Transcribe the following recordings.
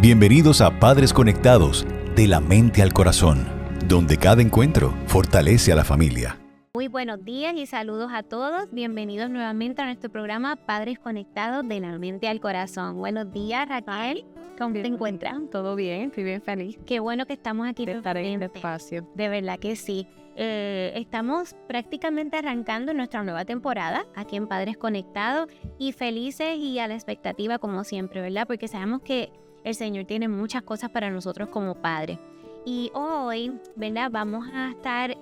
Bienvenidos a Padres Conectados, de la mente al corazón, donde cada encuentro fortalece a la familia. Muy buenos días y saludos a todos. Bienvenidos nuevamente a nuestro programa Padres Conectados, de la mente al corazón. Buenos días, Raquel. ¿Cómo te encuentras? Todo bien, estoy bien feliz Qué bueno que estamos aquí de estar en este nuevamente. espacio. De verdad que sí. Estamos prácticamente arrancando nuestra nueva temporada aquí en Padres Conectados y felices y a la expectativa como siempre, ¿verdad? Porque sabemos que el Señor tiene muchas cosas para nosotros como padres. Y hoy, ¿verdad? Vamos a estar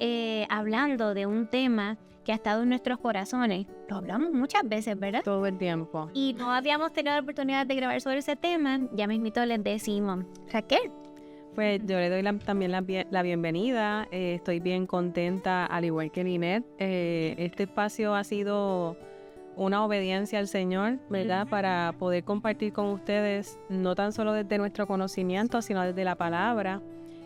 hablando de un tema que ha estado en nuestros corazones. Lo hablamos muchas veces, ¿verdad? Todo el tiempo. Y no habíamos tenido la oportunidad de grabar sobre ese tema. Ya mismito les decimos, Raquel. Pues yo le doy también la bienvenida. Estoy bien contenta, al igual que Linet. Este espacio ha sido una obediencia al Señor, ¿verdad? Para poder compartir con ustedes, no tan solo desde nuestro conocimiento, sino desde la palabra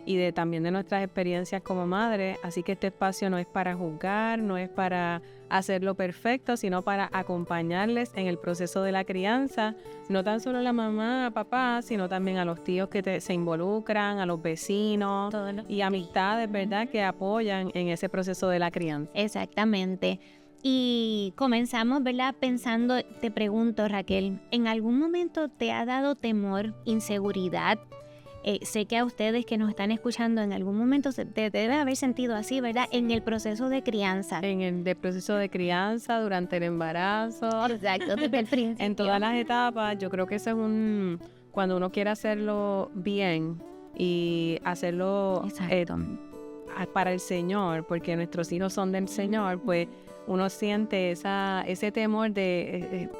y también de nuestras experiencias como madres. Así que este espacio no es para juzgar, no es para hacerlo perfecto, sino para acompañarles en el proceso de la crianza, no tan solo a la mamá, a papá, sino también a los tíos que se involucran, a los vecinos y amistades, ¿verdad?, que apoyan en ese proceso de la crianza. Exactamente. Y comenzamos, ¿verdad?, pensando, te pregunto, Raquel, ¿en algún momento te ha dado temor, inseguridad? Sé que a ustedes que nos están escuchando en algún momento te debe haber sentido así, ¿verdad? En el proceso de crianza. En el proceso de crianza, durante el embarazo. Exacto, desde el principio. En todas las etapas, yo creo que eso es cuando uno quiere hacerlo bien y hacerlo para el Señor, porque nuestros hijos son del Señor, pues uno siente ese temor de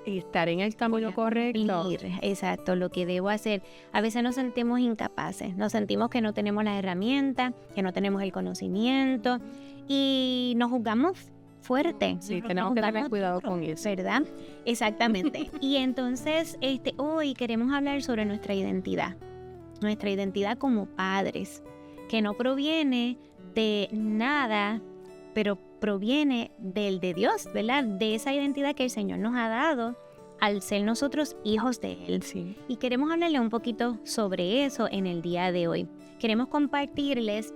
estar en el camino correcto. Exacto, lo que debo hacer. A veces nos sentimos incapaces, nos sentimos que no tenemos las herramientas, que no tenemos el conocimiento y nos juzgamos fuerte. Sí, tenemos que tener cuidado con eso. ¿Verdad? Exactamente. Y entonces hoy queremos hablar sobre nuestra identidad como padres, que no proviene de nada, pero proviene del de Dios, ¿verdad? De esa identidad que el Señor nos ha dado al ser nosotros hijos de Él. Sí. Y queremos hablarle un poquito sobre eso en el día de hoy. Queremos compartirles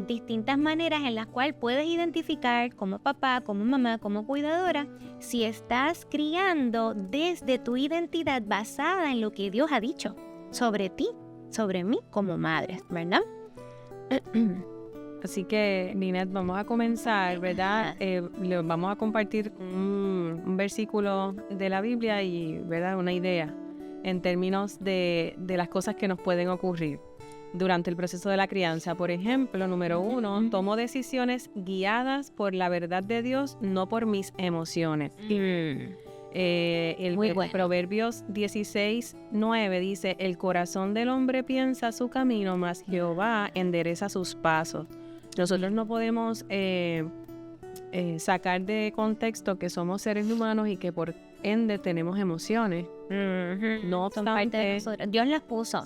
distintas maneras en las cuales puedes identificar como papá, como mamá, como cuidadora, si estás criando desde tu identidad basada en lo que Dios ha dicho sobre ti, sobre mí como madres, ¿verdad? Así que, Linet, vamos a comenzar, ¿verdad? Le vamos a compartir un versículo de la Biblia y, ¿verdad?, una idea en términos de las cosas que nos pueden ocurrir durante el proceso de la crianza. Por ejemplo, número 1, tomo decisiones guiadas por la verdad de Dios, no por mis emociones. Proverbios 16:9 dice: el corazón del hombre piensa su camino, mas Jehová endereza sus pasos. Nosotros no podemos sacar de contexto que somos seres humanos y que por ende tenemos emociones. No obstante, Dios las puso.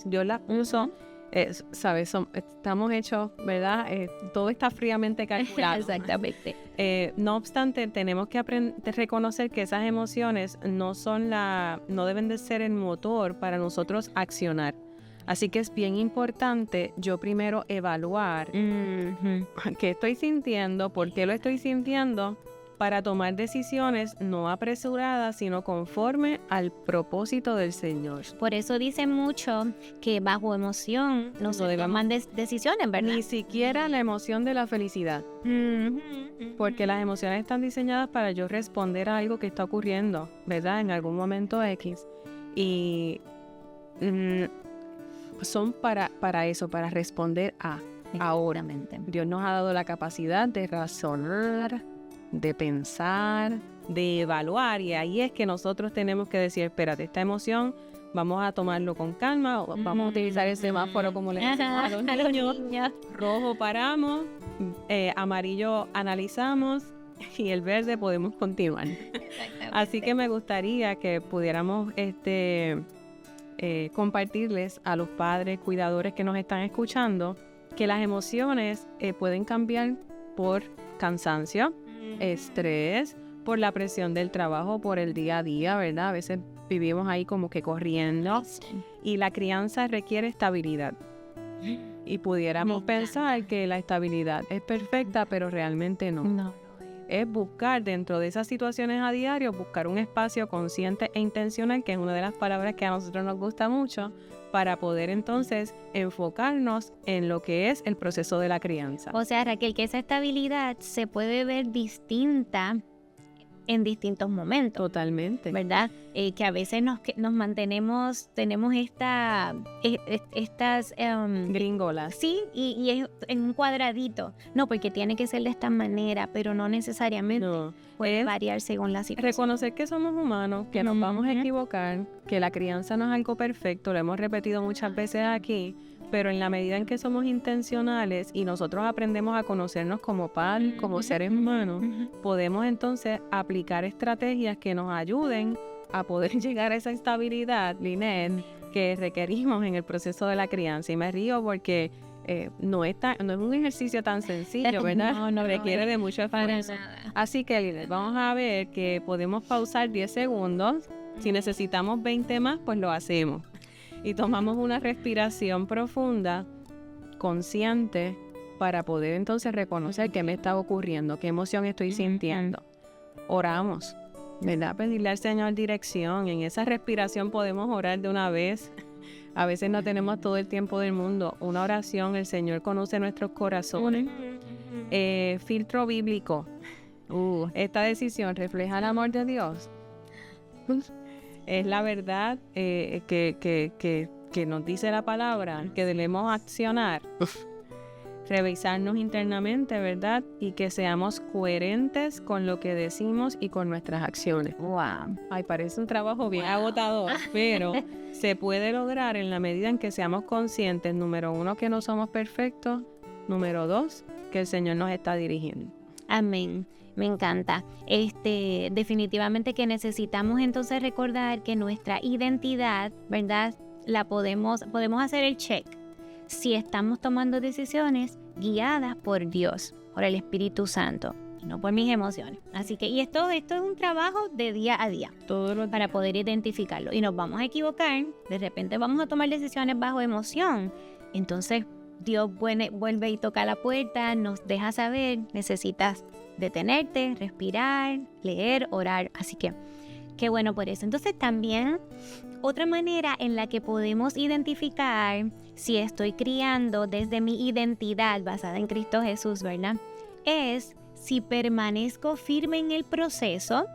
¿Sabes? Estamos hechos, ¿verdad? Todo está fríamente calculado. Exactamente. No obstante, tenemos que reconocer que esas emociones no deben de ser el motor para nosotros accionar. Así que es bien importante yo primero evaluar qué estoy sintiendo, por qué lo estoy sintiendo, para tomar decisiones no apresuradas, sino conforme al propósito del Señor. Por eso dicen mucho que bajo emoción no se toman decisiones, ¿verdad? Ni siquiera la emoción de la felicidad. Porque las emociones están diseñadas para yo responder a algo que está ocurriendo, ¿verdad? En algún momento X. Y son para eso, para responder a ahora. Dios nos ha dado la capacidad de razonar, de pensar, de evaluar, y ahí es que nosotros tenemos que decir, espérate, esta emoción vamos a tomarlo con calma, o vamos a utilizar el semáforo como le decimos a los niños. Rojo paramos, amarillo analizamos y el verde podemos continuar. Así que me gustaría que pudiéramos compartirles a los padres, cuidadores que nos están escuchando, que las emociones pueden cambiar por cansancio, estrés, por la presión del trabajo, por el día a día, ¿verdad? A veces vivimos ahí como que corriendo, y la crianza requiere estabilidad. Y pudiéramos pensar que la estabilidad es perfecta, pero realmente no. No. Es buscar dentro de esas situaciones a diario, buscar un espacio consciente e intencional, que es una de las palabras que a nosotros nos gusta mucho, para poder entonces enfocarnos en lo que es el proceso de la crianza. O sea, Raquel, que esa estabilidad se puede ver distinta en distintos momentos, Totalmente. ¿verdad? Que a veces nos mantenemos, tenemos estas Gringolas. sí, y es en un cuadradito. No, porque tiene que ser de esta manera, pero no necesariamente. No. Puede Es variar según la situación. reconocer que somos humanos, que nos vamos a equivocar, que la crianza no es algo perfecto, lo hemos repetido muchas veces aquí, pero en la medida en que somos intencionales y nosotros aprendemos a conocernos como padres, como seres humanos, podemos entonces aplicar estrategias que nos ayuden a poder llegar a esa estabilidad, Lynette, que requerimos en el proceso de la crianza. Y me río porque no es un ejercicio tan sencillo, ¿verdad? No, requiere de mucho para esfuerzo. nada. Así que, Lynette, vamos a ver que podemos pausar 10 segundos. Si necesitamos 20 más, pues lo hacemos. Y tomamos una respiración profunda, consciente, para poder entonces reconocer qué me está ocurriendo, qué emoción estoy sintiendo. Oramos, ¿verdad? Pedirle al Señor dirección. En esa respiración podemos orar de una vez. A veces no tenemos todo el tiempo del mundo. Una oración, el Señor conoce nuestros corazones. Filtro bíblico. Esta decisión refleja el amor de Dios. Es la verdad que nos dice la palabra, que debemos accionar, revisarnos internamente, ¿verdad? Y que seamos coherentes con lo que decimos y con nuestras acciones. Wow. Ay, parece un trabajo bien agotador, pero se puede lograr en la medida en que seamos conscientes, número 1, que no somos perfectos, número 2, que el Señor nos está dirigiendo. Amén. Me encanta. Definitivamente que necesitamos entonces recordar que nuestra identidad, ¿verdad? Podemos hacer el check si estamos tomando decisiones guiadas por Dios, por el Espíritu Santo, no por mis emociones. Así que, y esto es un trabajo de día a día para poder identificarlo. Y nos vamos a equivocar, de repente vamos a tomar decisiones bajo emoción. Entonces, Dios vuelve y toca la puerta, nos deja saber, necesitas detenerte, respirar, leer, orar. Así que, qué bueno por eso. Entonces también otra manera en la que podemos identificar si estoy criando desde mi identidad basada en Cristo Jesús, ¿verdad? Es si permanezco firme en el proceso.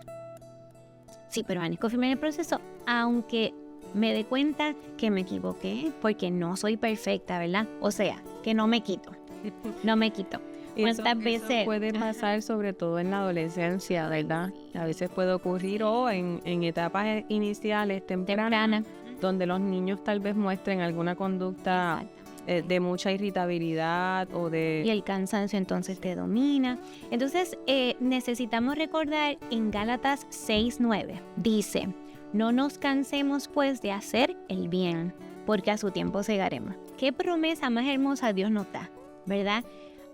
Si permanezco firme en el proceso, aunque me dé cuenta que me equivoqué, porque no soy perfecta, ¿verdad? O sea, que no me quito. ¿Cuántas veces? Eso puede pasar sobre todo en la adolescencia, ¿verdad? A veces puede ocurrir o en etapas iniciales, tempranas, donde los niños tal vez muestren alguna conducta de mucha irritabilidad y el cansancio entonces te domina. Entonces necesitamos recordar en Gálatas 6:9, dice: no nos cansemos pues de hacer el bien, porque a su tiempo segaremos. Qué promesa más hermosa Dios nos da, ¿verdad?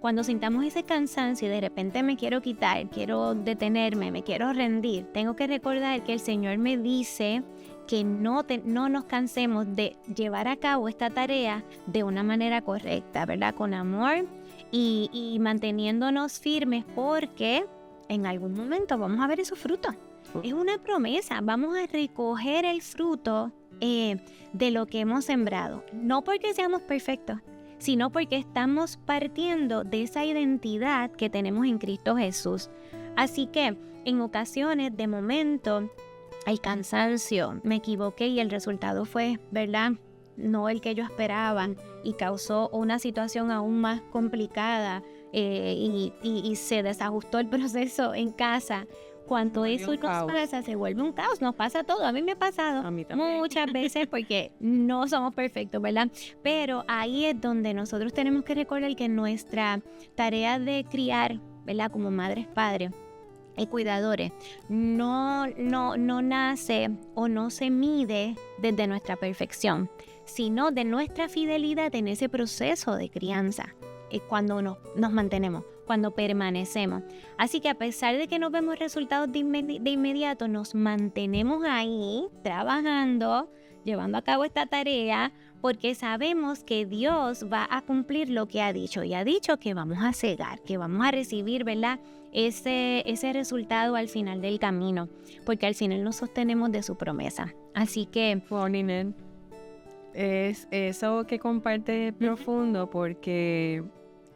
Cuando sintamos ese cansancio y de repente me quiero quitar, quiero detenerme, me quiero rendir, tengo que recordar que el Señor me dice que no nos cansemos de llevar a cabo esta tarea de una manera correcta, ¿verdad? Con amor y manteniéndonos firmes, porque en algún momento vamos a ver esos frutos. Es una promesa, vamos a recoger el fruto de lo que hemos sembrado. No porque seamos perfectos, sino porque estamos partiendo de esa identidad que tenemos en Cristo Jesús. Así que en ocasiones, de momento, hay cansancio, me equivoqué y el resultado fue, ¿verdad?, no el que yo esperaba y causó una situación aún más complicada y se desajustó el proceso en casa. Cuando eso nos pasa, se vuelve un caos, nos pasa todo. A mí me ha pasado muchas veces porque no somos perfectos, ¿verdad? Pero ahí es donde nosotros tenemos que recordar que nuestra tarea de criar, ¿verdad?, como madres, padres y cuidadores, no nace o no se mide desde nuestra perfección, sino de nuestra fidelidad en ese proceso de crianza. cuando nos mantenemos, cuando permanecemos. Así que a pesar de que no vemos resultados de inmediato, nos mantenemos ahí trabajando, llevando a cabo esta tarea, porque sabemos que Dios va a cumplir lo que ha dicho. Y ha dicho que vamos a cegar, que vamos a recibir, ¿verdad?, ese resultado al final del camino, porque al final nos sostenemos de su promesa. Así que... Wow, Ninel, es eso que comparte profundo, porque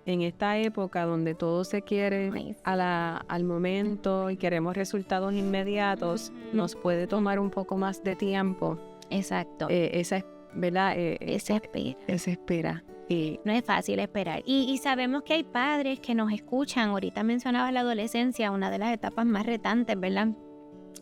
en esta época donde todo se quiere al momento y queremos resultados inmediatos, nos puede tomar un poco más de tiempo. Exacto. ¿Verdad? Esa espera. Y no es fácil esperar. Y sabemos que hay padres que nos escuchan. Ahorita mencionabas la adolescencia, una de las etapas más retantes, ¿verdad?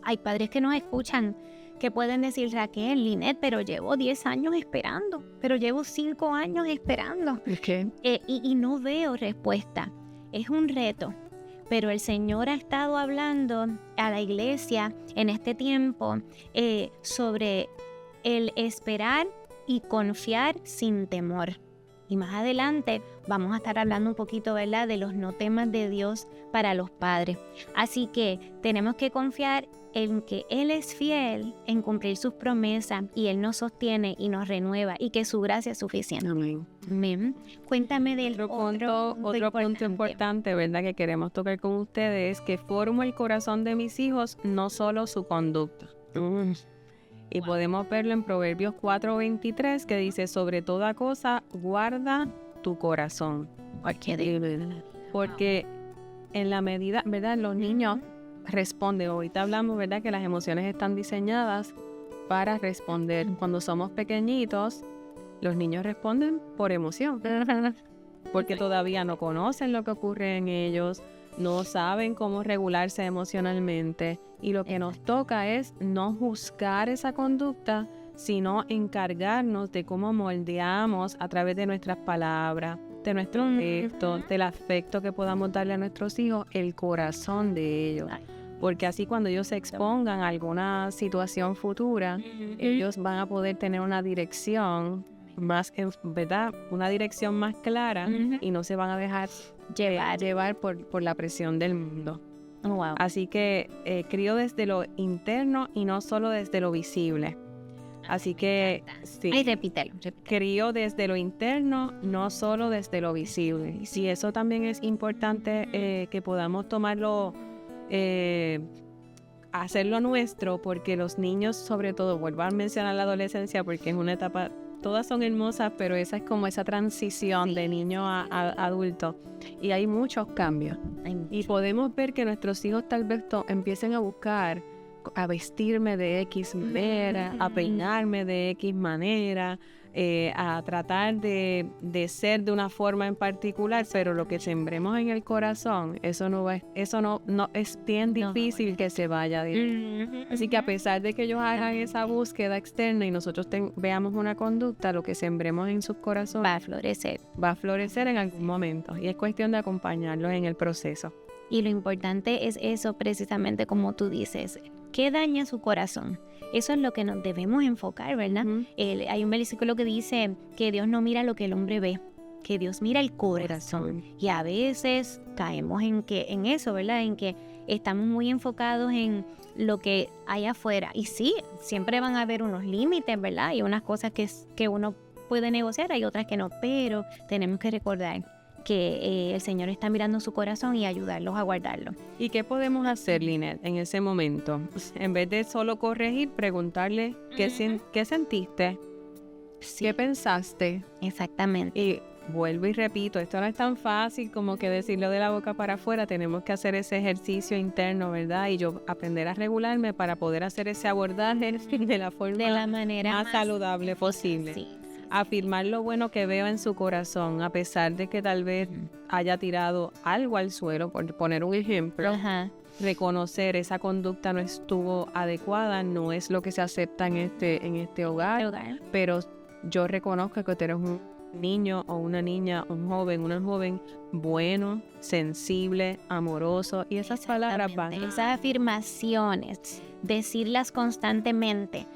Hay padres que nos escuchan, que pueden decir, Raquel, Linet, pero llevo 10 años esperando, pero llevo 5 años esperando. ¿Qué? Y no veo respuesta. Es un reto. Pero el Señor ha estado hablando a la iglesia en este tiempo sobre el esperar y confiar sin temor. Y más adelante vamos a estar hablando un poquito, ¿verdad?, de los no temas de Dios para los padres. Así que tenemos que confiar en que Él es fiel en cumplir sus promesas y Él nos sostiene y nos renueva y que su gracia es suficiente. Amén. Amén. Cuéntame del otro punto importante, ¿verdad?, que queremos tocar con ustedes, que formo el corazón de mis hijos, no solo su conducta. Y podemos verlo en Proverbios 4:23, que dice, sobre toda cosa, guarda tu corazón. Porque en la medida, ¿verdad?, los niños responden. Ahorita hablamos, ¿verdad?, que las emociones están diseñadas para responder. Cuando somos pequeñitos, los niños responden por emoción. Porque todavía no conocen lo que ocurre en ellos, no saben cómo regularse emocionalmente, y lo que nos toca es no juzgar esa conducta, sino encargarnos de cómo moldeamos a través de nuestras palabras, de nuestros gestos, del afecto que podamos darle a nuestros hijos, el corazón de ellos. Porque así cuando ellos se expongan a alguna situación futura, ellos van a poder tener una dirección más, ¿verdad?, una dirección más clara, y no se van a dejar llevar por la presión del mundo. Oh, wow. Así que crío desde lo interno y no solo desde lo visible. Así que sí, ay, repítelo. crío desde lo interno, no solo desde lo visible. Y sí, eso también es importante, que podamos tomarlo, hacerlo nuestro, porque los niños, sobre todo, vuelvo a mencionar la adolescencia porque es una etapa, todas son hermosas, pero esa es como esa transición de niño a adulto, y hay muchos cambios. Y podemos ver que nuestros hijos tal vez empiecen a buscar, a vestirme de X manera, a peinarme de X manera, a tratar de ser de una forma en particular, pero lo que sembremos en el corazón, eso no es bien difícil que se vaya de ahí. Así que a pesar de que ellos hagan esa búsqueda externa y nosotros veamos una conducta, lo que sembremos en sus corazones va a florecer en algún momento, y es cuestión de acompañarlos en el proceso. Y lo importante es eso, precisamente como tú dices, ¿qué daña su corazón? Eso es lo que nos debemos enfocar, ¿verdad? Hay un versículo que dice que Dios no mira lo que el hombre ve, que Dios mira el corazón. Y a veces caemos en eso, ¿verdad? En que estamos muy enfocados en lo que hay afuera. Y sí, siempre van a haber unos límites, ¿verdad? Y unas cosas que uno puede negociar, hay otras que no, pero tenemos que recordar que el Señor está mirando su corazón y ayudarlos a guardarlo. ¿Y qué podemos hacer, Linet, en ese momento? En vez de solo corregir, preguntarle qué sentiste, qué pensaste. Exactamente. Y vuelvo y repito, esto no es tan fácil como que decirlo de la boca para afuera. Tenemos que hacer ese ejercicio interno, ¿verdad? Y yo aprender a regularme para poder hacer ese abordaje de la manera más saludable posible. Sí. Afirmar lo bueno que veo en su corazón, a pesar de que tal vez haya tirado algo al suelo, por poner un ejemplo. Reconocer esa conducta no estuvo adecuada, no es lo que se acepta en este hogar, pero yo reconozco que tú eres un niño o una niña, una joven bueno, sensible, amoroso, y esas palabras van. Esas afirmaciones, decirlas constantemente.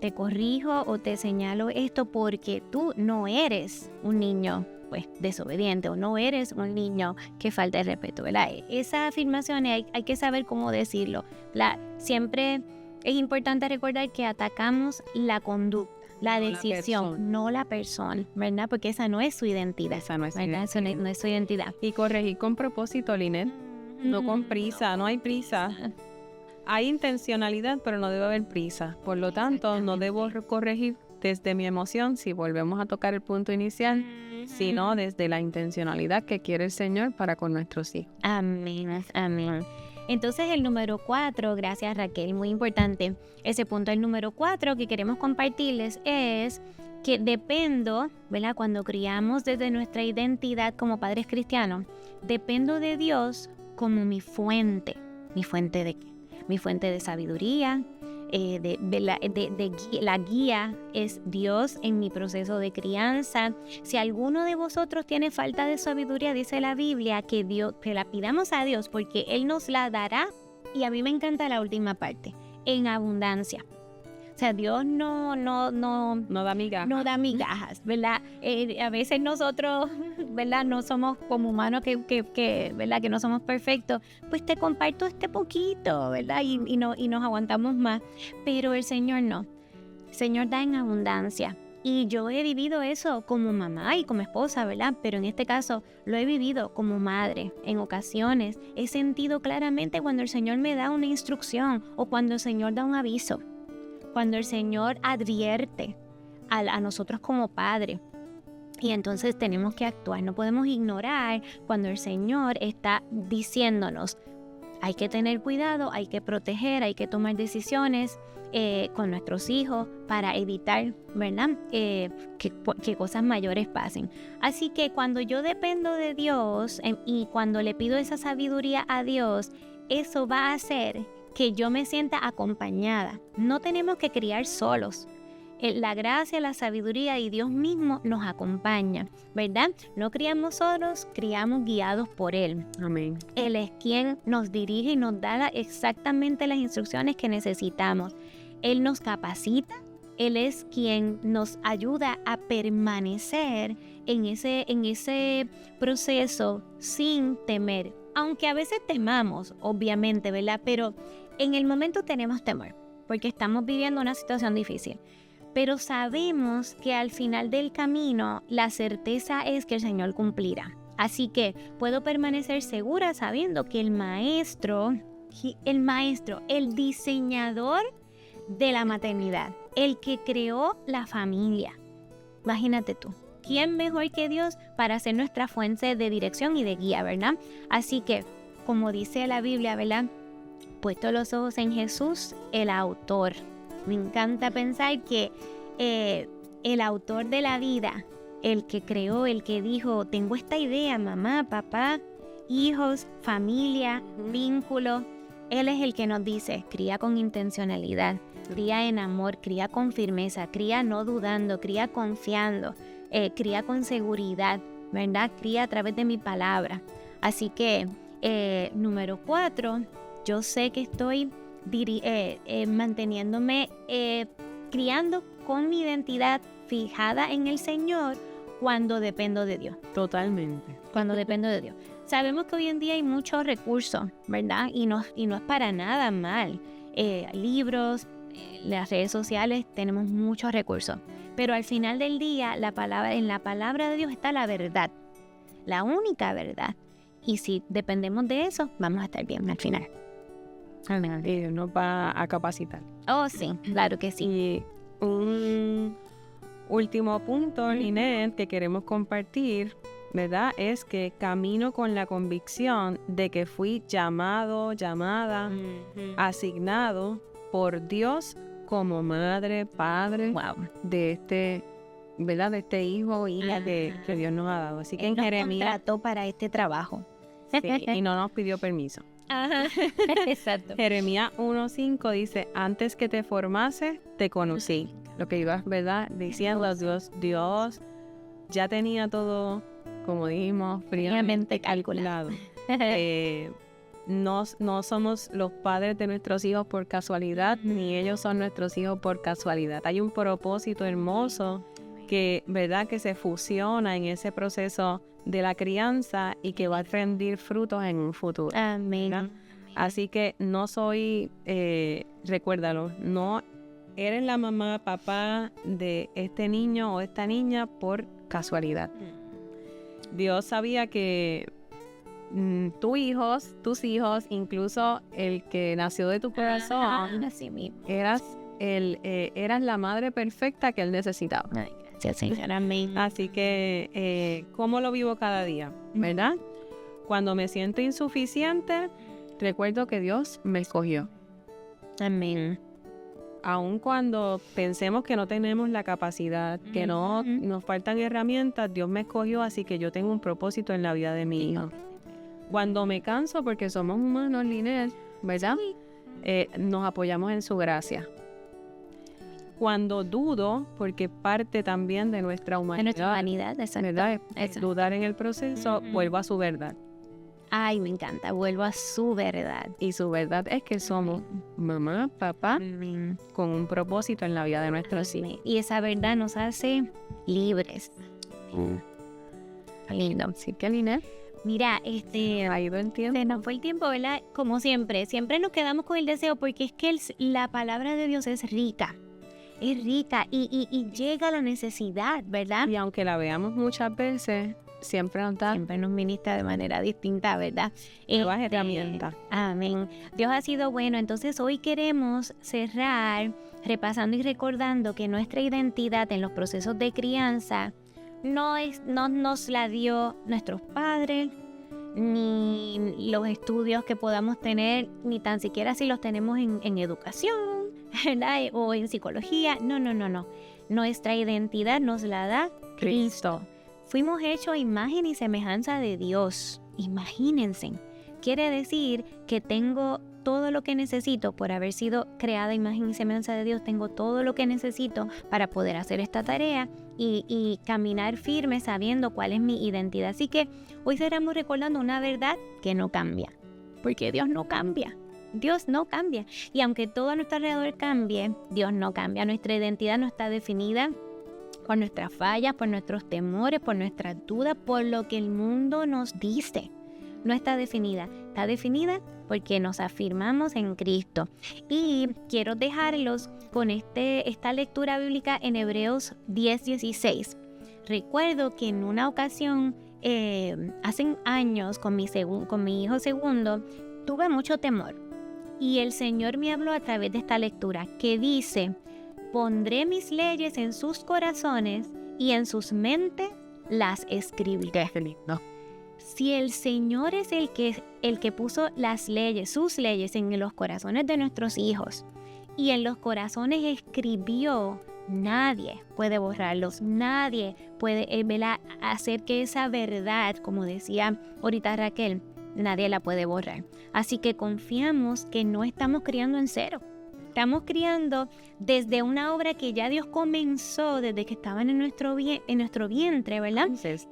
Te corrijo o te señalo esto porque tú no eres un niño pues desobediente o no eres un niño que falta el respeto, ¿verdad? Esas afirmaciones hay que saber cómo decirlo. Siempre es importante recordar que atacamos la conducta, la decisión, no la persona, ¿verdad? Porque esa no es su identidad. Esa no es su ¿verdad? identidad. Eso no es su identidad. Y corregir con propósito, Linet. No con prisa, no hay prisa. Hay intencionalidad, pero no debe haber prisa. Por lo tanto, no debo corregir desde mi emoción, si volvemos a tocar el punto inicial, sino desde la intencionalidad que quiere el Señor para con nuestros hijos. Amén, amén. Entonces el número 4, gracias Raquel, muy importante. Ese punto, el número 4 que queremos compartirles es que dependo, ¿verdad? Cuando criamos desde nuestra identidad como padres cristianos, dependo de Dios como mi fuente. ¿Mi fuente de qué? Mi fuente de sabiduría, la guía es Dios en mi proceso de crianza. Si alguno de vosotros tiene falta de sabiduría, dice la Biblia, que la pidamos a Dios porque Él nos la dará. Y a mí me encanta la última parte, en abundancia. O sea, Dios no da migajas. No da migajas, ¿verdad? A veces nosotros, ¿verdad? No somos como humanos ¿verdad? Que no somos perfectos. Pues te comparto este poquito, ¿verdad? Y nos aguantamos más. Pero el Señor no. El Señor da en abundancia. Y yo he vivido eso como mamá y como esposa, ¿verdad? Pero en este caso lo he vivido como madre. En ocasiones he sentido claramente cuando el Señor me da una instrucción o cuando el Señor da un aviso. Cuando el Señor advierte a nosotros como padres. Y entonces tenemos que actuar. No podemos ignorar cuando el Señor está diciéndonos, hay que tener cuidado, hay que proteger, hay que tomar decisiones con nuestros hijos para evitar, ¿verdad? Que cosas mayores pasen. Así que cuando yo dependo de Dios y cuando le pido esa sabiduría a Dios, eso va a hacer que yo me sienta acompañada. No tenemos que criar solos. La gracia, la sabiduría y Dios mismo nos acompaña, ¿verdad? No criamos solos, criamos guiados por Él. Amén. Él es quien nos dirige y nos da exactamente las instrucciones que necesitamos. Él nos capacita, Él es quien nos ayuda a permanecer en ese proceso sin temer. Aunque a veces temamos, obviamente, ¿verdad? Pero en el momento tenemos temor, porque estamos viviendo una situación difícil. Pero sabemos que al final del camino, la certeza es que el Señor cumplirá. Así que puedo permanecer segura sabiendo que el maestro, el diseñador de la maternidad, el que creó la familia. Imagínate tú. ¿Quién mejor que Dios para ser nuestra fuente de dirección y de guía, verdad? Así que, como dice la Biblia, ¿verdad? Puesto los ojos en Jesús, el autor. Me encanta pensar que el autor de la vida, el que creó, el que dijo, tengo esta idea, mamá, papá, hijos, familia, vínculo, Él es el que nos dice, cría con intencionalidad, cría en amor, cría con firmeza, cría no dudando, cría confiando. Cría con seguridad, ¿verdad? Cría a través de mi palabra. Así que, número 4, yo sé que estoy manteniéndome, criando con mi identidad fijada en el Señor cuando dependo de Dios. Totalmente. Cuando dependo de Dios. Sabemos que hoy en día hay muchos recursos, ¿verdad? Y no es para nada mal. Libros, las redes sociales, tenemos muchos recursos. Pero al final del día, en la palabra de Dios está la verdad, la única verdad. Y si dependemos de eso, vamos a estar bien al final. Amén. Y Dios nos va a capacitar. Oh, sí, claro que sí. Y un último punto, Linet, que queremos compartir, ¿verdad? Es que camino con la convicción de que fui llamado, llamada, asignado por Dios como madre, padre de este, ¿verdad? De este hijo o hija que Dios nos ha dado. Así que en Jeremías contrató para este trabajo. Sí, y no nos pidió permiso. Ajá. Exacto. Jeremías 1:5 dice, antes que te formase, te conocí. Lo que ibas, ¿verdad? Diciendo, Dios ya tenía todo, como dijimos, fríamente calculado. No somos los padres de nuestros hijos por casualidad, ni ellos son nuestros hijos por casualidad. Hay un propósito hermoso que, ¿verdad?, que se fusiona en ese proceso de la crianza y que va a rendir frutos en un futuro. Amén. ¿Verdad? Así que no soy, recuérdalo, no eres la mamá, papá de este niño o esta niña por casualidad. Dios sabía que tus hijos, incluso el que nació de tu corazón, Así mismo. eras la madre perfecta que Él necesitaba. Ay, gracias, Señor. Amén. Así que, ¿cómo lo vivo cada día? ¿Verdad? Cuando me siento insuficiente, recuerdo que Dios me escogió. Amén. Aun cuando pensemos que no tenemos la capacidad, que no nos faltan herramientas, Dios me escogió, así que yo tengo un propósito en la vida de mi hijo. Cuando me canso, porque somos humanos, Linet, ¿verdad? Nos apoyamos en su gracia. Cuando dudo, porque parte también de nuestra humanidad, De nuestra humanidad, exacto. ¿verdad? Eso. Dudar en el proceso, vuelvo a su verdad. Ay, me encanta. Vuelvo a su verdad. Y su verdad es que somos mamá, papá, Amén. con un propósito en la vida de nuestros hijos. Y esa verdad nos hace libres. Lindo. Así que, Linet, Mira, ha ido el tiempo. se nos fue el tiempo, ¿verdad? Como siempre nos quedamos con el deseo porque es que la palabra de Dios es rica. Es rica y llega a la necesidad, ¿verdad? Y aunque la veamos muchas veces, siempre nos da Siempre nos ministra de manera distinta, ¿verdad? nuevas herramientas. Amén. Dios ha sido bueno. Entonces hoy queremos cerrar repasando y recordando que nuestra identidad en los procesos de crianza no nos la dio nuestros padres, ni los estudios que podamos tener, ni tan siquiera si los tenemos en educación, ¿verdad? O en psicología. No. Nuestra identidad nos la da Cristo. Fuimos hechos a imagen y semejanza de Dios. Imagínense. Quiere decir que tengo todo lo que necesito por haber sido creada a imagen y semejanza de Dios. Tengo todo lo que necesito para poder hacer esta tarea y caminar firme sabiendo cuál es mi identidad. Así que hoy estaremos recordando una verdad que no cambia. Porque Dios no cambia. Dios no cambia. Y aunque todo a nuestro alrededor cambie, Dios no cambia. Nuestra identidad no está definida por nuestras fallas, por nuestros temores, por nuestras dudas, por lo que el mundo nos dice. No está definida. Está definida porque nos afirmamos en Cristo. Y quiero dejarlos con esta lectura bíblica en Hebreos 10:16. Recuerdo que en una ocasión, hace años, con mi hijo segundo, tuve mucho temor. Y el Señor me habló a través de esta lectura que dice: pondré mis leyes en sus corazones y en sus mentes las escribiré. Qué lindo. Si el Señor es el que puso las leyes, sus leyes en los corazones de nuestros hijos y en los corazones escribió, nadie puede borrarlos, nadie puede hacer que esa verdad, como decía ahorita Raquel, nadie la puede borrar. Así que confiamos que no estamos criando en cero. Estamos criando desde una obra que ya Dios comenzó desde que estaban en nuestro vientre, ¿verdad? Antes,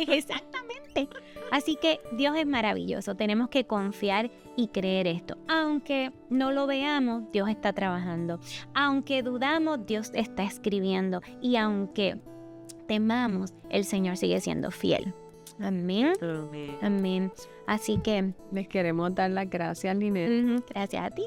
exactamente. Así que Dios es maravilloso. Tenemos que confiar y creer esto. Aunque no lo veamos, Dios está trabajando. Aunque dudamos, Dios está escribiendo. Y aunque temamos, el Señor sigue siendo fiel. Amén. Amén. Así que les queremos dar las gracias, Linet. Gracias a ti.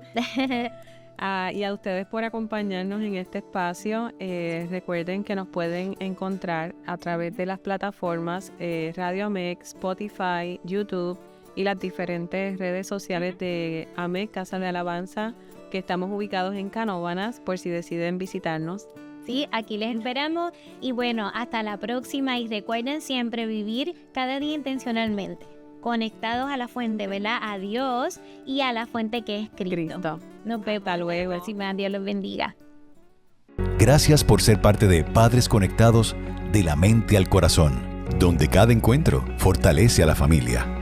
Y a ustedes por acompañarnos en este espacio. Recuerden que nos pueden encontrar a través de las plataformas Radio AMEC, Spotify, YouTube y las diferentes redes sociales de AMEC, Casa de Alabanza, que estamos ubicados en Canóvanas, por si deciden visitarnos. Sí, aquí les esperamos y bueno, hasta la próxima y recuerden siempre vivir cada día intencionalmente, conectados a la fuente, ¿verdad? A Dios y a la fuente que es Cristo. Nos vemos. Hasta luego. Dios los bendiga. Gracias por ser parte de Padres Conectados de la Mente al Corazón, donde cada encuentro fortalece a la familia.